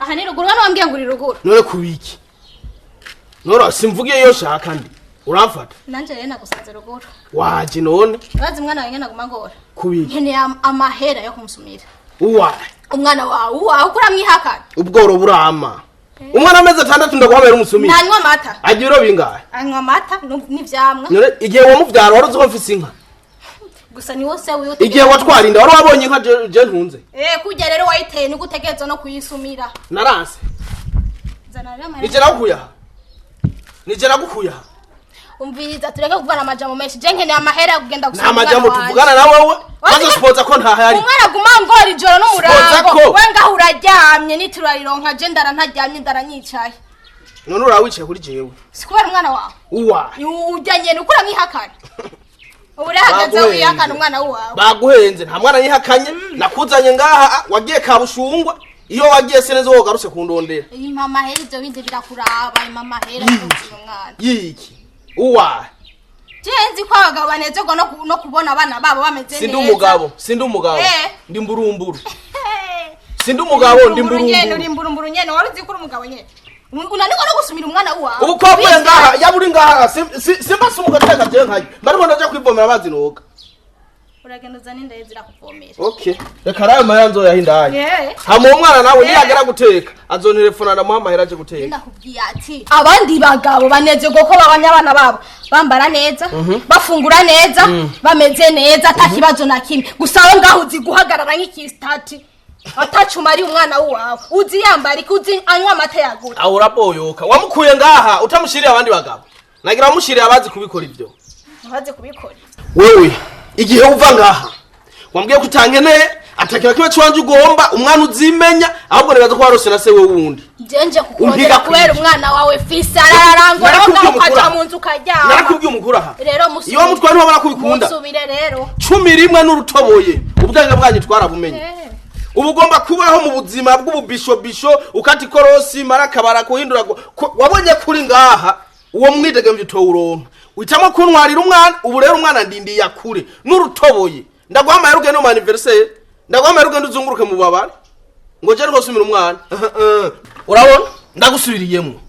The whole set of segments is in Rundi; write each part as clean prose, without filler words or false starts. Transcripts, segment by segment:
aha ni ruguru hano wambwiye ngo uri ruguru none kubiki nora simvugiye yo shaka ndi uramfata nanje rero nagusanze ruguru waje none bazi umwana wawe ngena gumagora kubiki nkene amahera yo kumusumira uwa umwana wawe ukuramwihakana ubworo burama umwana ameze 6 ndaguhabera umusumira nanywa amata agiro bingahe anywa amata n'ivyamwa none igihe wo muvyaro wari uzo mfise inka gusa ni wose wiyo igihe watwarinda wari wabonye inka je ntunze kujya rero wayiteye ni gutegereza no kuyisumira naranse zana rero nigera gukuya umviriza tureke kuvana amajambo menshi je nkene amahera kugenda gusumira nta majambo tuvugana na wewe maze spoza ko ntahari umwana guma ngora ijoro n'umurango wenga uraryamye niturarironka je ndara ntaryamye ndaranyicaye none urawicaye kuri jewe sikubera umwana wawe uwa ujyanye nukura mwihakana urahagaze wihakana umwana wawe baguhenze nta mwana yihakanye nakuzanye ngaha wagiye kabushungwa iyo wagiye seneze wogarutse kundondera mama heri ibyo bindi birakuraba mama heri akuzira umwana yiki uwa jenzi ko abagabo banezerwa no kubona abana babo bameze neza sindi umugabo ndi mburumburu sindi umugabo ndi mburumburu nyene wari uzi ko umugabo nyene unaniko no gusumira umwana wawe ubu ko ngaha yaburi ngaha simba sumuka teka je nkaye bariko ndaje kwivomera amazi noga uragenda uzana indaye zirakuvomera okay reka rayo mayanzo yahindaye hama umwana nawe niyagera guteka azontelefona na muhama heraje guteka ndakubwiye ati abandi bagabo banezerwa ko babanya abana babo bambara neza bafungura neza bameze neza atakibazo na kimwe gusa aho ngaho uzi guhagarara nk'ikistati atacuma ari umwana wawe uzi yambara ikuzi anywa amata yagura awura boyoka wamukuye ngaha utamushiriye abandi bagabo nagira wamushiriye abazi kubikora ibyo abazi kubikora wewe igihe uva ngaha wambwiye kutangeneye atakira kiba cwanje ugomba umwana uzimenya ahubwo nibaza ko warose na se wewe wundi jenje kukondera kubera umwana wawe fisa ararango no kaja mu nzu kajya narakubwiye umukuru aha rero musu iyo mutwari wabona kubikunda musubire rero 11 n'urutoboye ubwenge bwanyu twarabumenye ubugomba kubaho mu buzima bw'ububisho ukati korosi marakabara kuhindura wabonye kuri ngaha uwo mwidegemvye towuronka uitamo kuntwarira umwana ubu rero umwana ndindi yakure n'urutoboye ndaguhamaye rugendo mu anniversaire ndaguhamaye rugendo uzunguruke mu babare ngo je rwosumira umwana urabona ndagusubiriyemo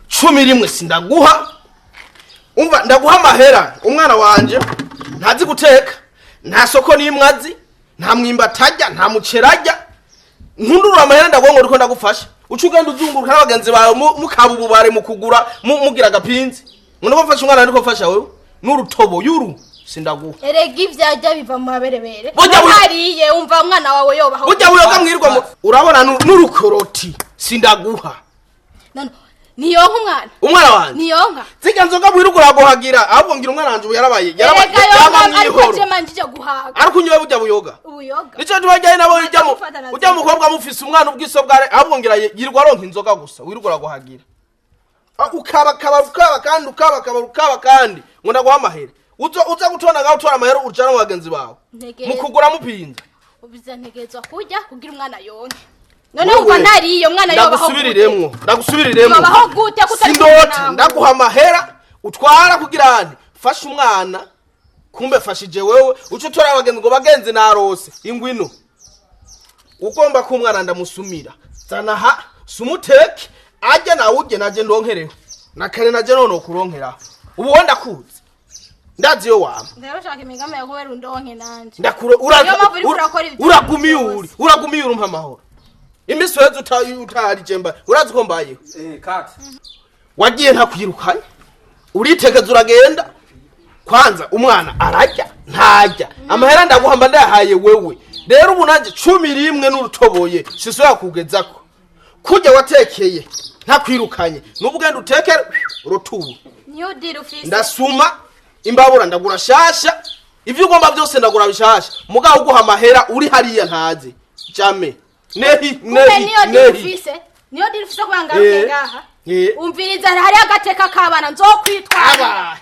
11 sindaguha umva ndaguha amahera umwana wanje ntazi guteka nta soko n'imwazi nta mwimba tajya nta mucerajya nkundurura amahera ndagongo riko ndagufasha ucugenda uzunguruka n'abagenzi bawe mukabububare mukugura mugira agapinzi Muno bafasha umwana ariko fasha wewe n'urutobo yuru sindaguha erega ivyajya biva mu maberebere hariye umva umwana wawe yobaho ujya wiyoga mwirwa urabona n'urukoroti sindaguha none niyonka umwana wanje niyonka zika nzoga bwirugura guhagira ahubwo ngira umwana wanje yarabaye ariko je manjije guhaga ariko unyoye bujya buyoga nico tubajyaye nabo ujya mukobwa mufise umwana ubwiso bware ahubwo ngira yirwa ronka inzoga gusa wirugura guhagira ukaba kandi ngo ndaguha amahera uza gutona ngaho utwara amahera ucana mu bagenzi bawe mukugura mupinza ubiza ntegezwa kujya kugira umwana yonke none uva ntariyo umwana yobaho ndagusubiriremo babaho gute sindota ndaguha amahera utwara kugirane fasha umwana kumbe fashije wewe uco tora abagenzi ngo bagenzi narose ingwino ugomba ko umwana ndamusumira zana ha sumuteke ajya nawe ujye naje ndonkereho nakare naje none okuronkera ubu wenda kuzi ndazi yo wama ndabashaka imigama ya kubera undonke nanje ndakure uragumiyuri umpa amahoro imiswezi utari jemba urazi ko mbayeho kati wagiye ntakwirukanye uritekeza uragenda kwanza umwana arajya ntajya amahera ndaguhamba ndahaye wewe rero ubu naje 11 n'urutoboye siso yakugezako kujya watekeye ntakwirukanye n'ubugenda utekere rutubu niyo dirufise ndasuma imbabura ndagura shasha ivyo ugomba byose ndagura bishasha mugabo uguha amahera uri hariya ntaze jame nehi niyo dirufise kubangaruke ngaha umviriza hari agateka kabana nzokwitwarira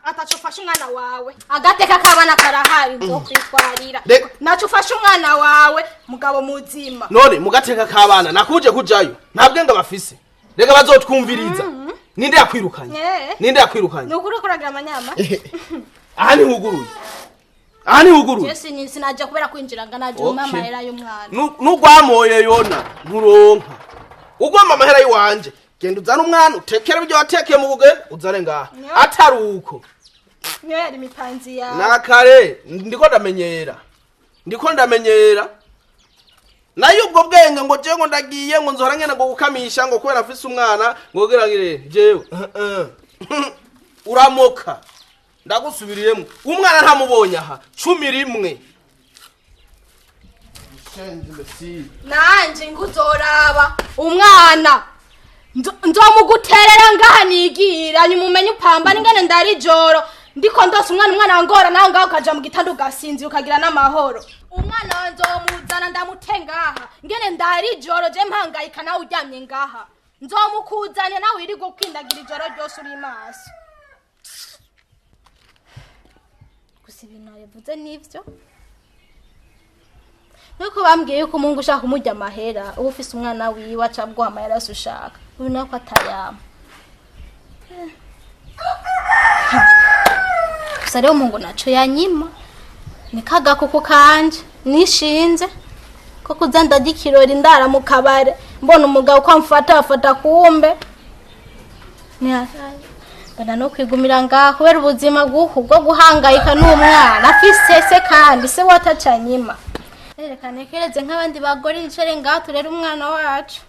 atacufasha umwana wawe agateka kabana karahari nzokwitwarira nacufasha umwana wawe mugabo muzima none mugateka kabana nakuje kujayo ntabwenga bafise rega bazotwumviriza ninde yakwirukanye nukuri kuragira amanyama aha ni huguruye Ani uguru. Jesi ni sinaje kubera kwinjira nganaje umamahera y'umwana. Nugwamoye yona nturonka. Ugomba amahera yiwanje. Genda uzana umwana utekera ibyo watekeye mu bugeni uzane ngaha. Ataruko. Niyo yari mipanzi ya. Nakare ndiko ndamenyera. Nayo ubwo bwenge ngo je ngo ndagiye ngo nzora ngene ngo gukamisha ngo kubera afise umwana ngo geragire jewe. Uramoka. Ndagusubiriyemo. Umwana ntamubonye aha. 11. Nanje nguzoraba umwana. Nzomuguterera ngaha nigira nyumumenye upamba ningene ndari joro. Ndiko ndose umwana wangora naho ngaho kaja mu gitando gasinzi ukagira n'amahoro. Umwana wanje nzomuzana ndamutengaha ngene ndari joro je mpangayika nawe uryamye ngaha. Nzomukuzanya nawe iri gukwindagira ijoro ryose uri maso. Gusa ibintu yavuze nivyo. Nuko bambwiye yuko Mungu ushaka kumujya amahera uba ufise umwana wiwe acabwa amahera ushaka. Ubu nako atayama. Gusa rero Mungu naco yanyima. Nikaga kuko kanje nishinze ko kuzanda dikirori ndara mu kabare mbona umugabo ko amfata kumbe. Bana no kwigumira ngaho kubera ubuzima bwo guhangayika n'umwana afise kandi se watacanyima. Erekane kereze nk'abandi bagore icere ngaho turera umwana wacu.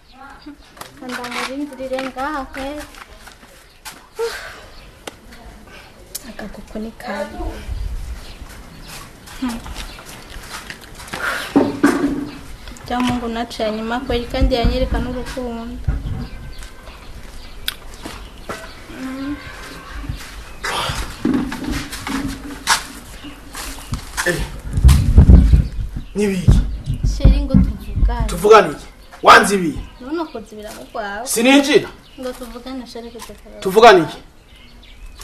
Ndamurindire ngaho kwera. Akaguko ni kabi. Ja Mungu naciye nyuma kweri kandi yanyereka n'urukundo. Nibi. Sheri ngo tuvugane. Tuvugane iki? Wanzi ibi. None kozibira mukwawe. Sininjira. Ngo tuvugane sheri kutekara. Tuvugane iki?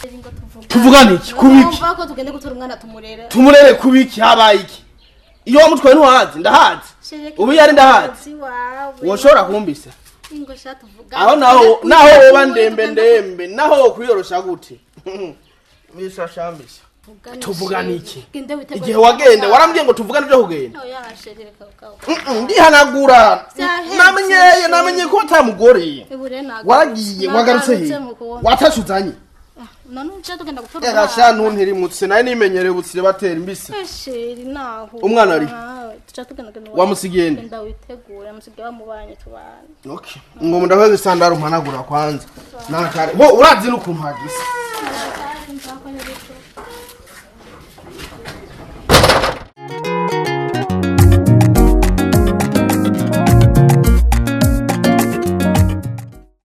Sheri ngo tuvugane. Tuvugane iki? Kubiki? Umva ko tugende gutora umwana tumurere. Tumurere kubiki habaye iki? Iyo wamutwaye ntuhazi ndahazi. Ubu yari ndahazi. Woshora kumbisa. Ingo sha tuvugane. Aho naho woba ndembe naho kuyorosha gute. Misa shambisa. Tuvugane iki? Igihe wagenda warambwiye ngo tuvugane byo kugenda. Oya sheri kawo. Ndihanagura. Namenye ko utamugore. Waragiye wagarutse he? Watashuzanye. None nje tugenda gutora. Ega sha ntuntiri mutse naye nimenyereye butsire batera imbisi. Sheri naho. Umwana ari. Tuca tugenda genda. Wamusigende. Nda witegura musigiye bamubanye tubana. Okay. Ngo ndabaze sandaro mpanagura kwanza. Nakare. Bo urazi n'ukuntu hagise.